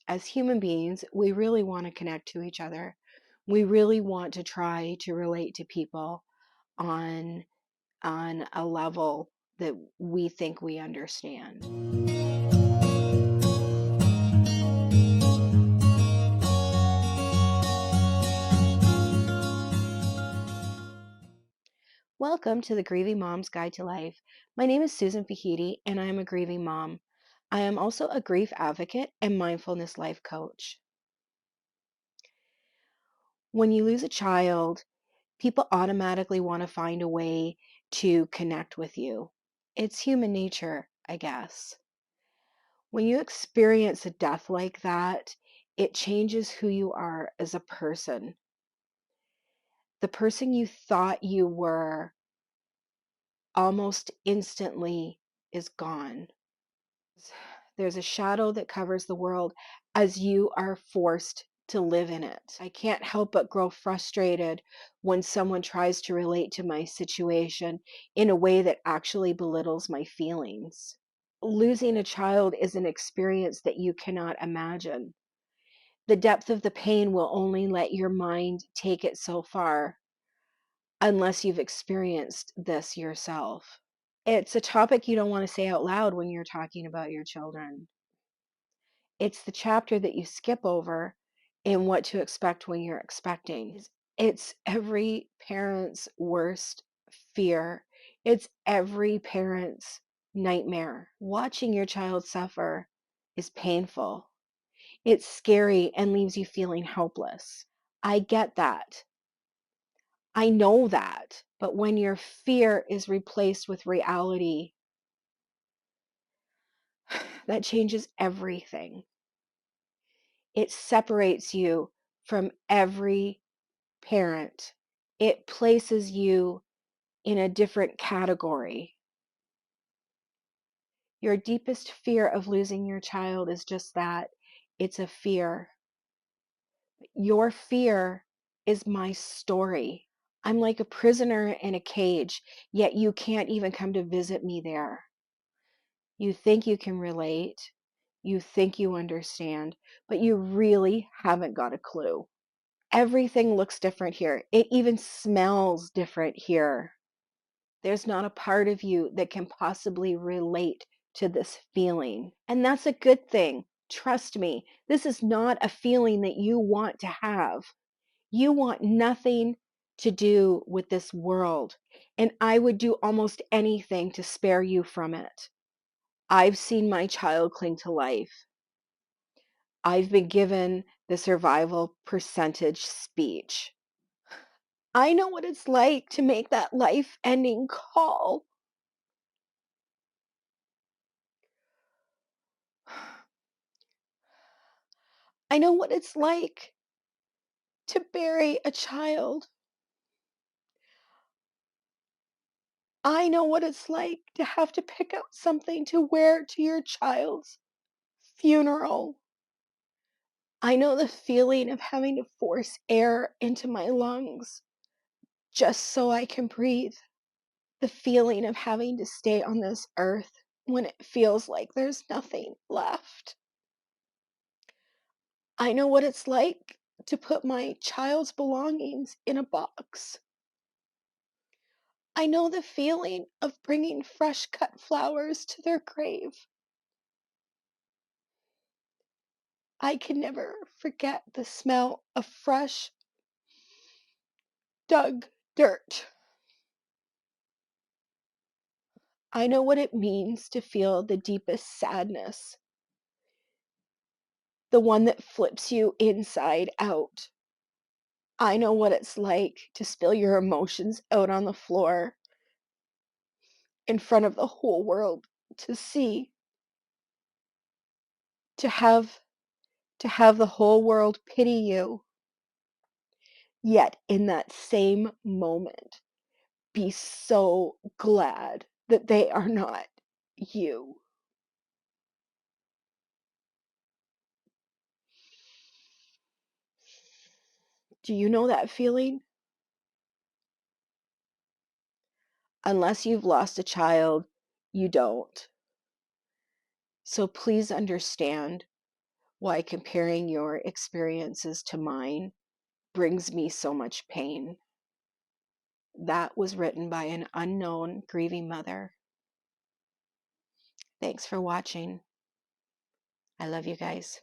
as human beings, we really want to connect to each other. We really want to try to relate to people on a level that we think we understand. Welcome to the Grieving Mom's Guide to Life. My name is Susan Fahidi, and I am a grieving mom. I am also a grief advocate and mindfulness life coach. When you lose a child, people automatically want to find a way to connect with you. It's human nature, I guess. When you experience a death like that, it changes who you are as a person. The person you thought you were almost instantly is gone. There's a shadow that covers the world as you are forced to live in it. I can't help but grow frustrated when someone tries to relate to my situation in a way that actually belittles my feelings. Losing a child is an experience that you cannot imagine. The depth of the pain will only let your mind take it so far unless you've experienced this yourself. It's a topic you don't want to say out loud when you're talking about your children. It's the chapter that you skip over in what to expect when you're expecting. It's every parent's worst fear. It's every parent's nightmare. Watching your child suffer is painful. It's scary and leaves you feeling helpless. I get that. I know that. But when your fear is replaced with reality, that changes everything. It separates you from every parent. It places you in a different category. Your deepest fear of losing your child is just that. It's a fear. Your fear is my story. I'm like a prisoner in a cage, yet you can't even come to visit me there. You think you can relate, you think you understand, but you really haven't got a clue. Everything looks different here. It even smells different here. There's not a part of you that can possibly relate to this feeling. And that's a good thing. Trust me, this is not a feeling that you want to have. You want nothing to do with this world. And I would do almost anything to spare you from it. I've seen my child cling to life. I've been given the survival percentage speech. I know what it's like to make that life-ending call. I know what it's like to bury a child. I know what it's like to have to pick out something to wear to your child's funeral. I know the feeling of having to force air into my lungs just so I can breathe. The feeling of having to stay on this earth when it feels like there's nothing left. I know what it's like to put my child's belongings in a box. I know the feeling of bringing fresh cut flowers to their grave. I can never forget the smell of fresh, dug dirt. I know what it means to feel the deepest sadness, the one that flips you inside out. I know what it's like to spill your emotions out on the floor in front of the whole world to see, to have the whole world pity you, yet in that same moment be so glad that they are not you. Do you know that feeling? Unless you've lost a child, you don't. So please understand, why comparing your experiences to mine brings me so much pain. That was written by an unknown grieving mother. Thanks for watching. I love you guys.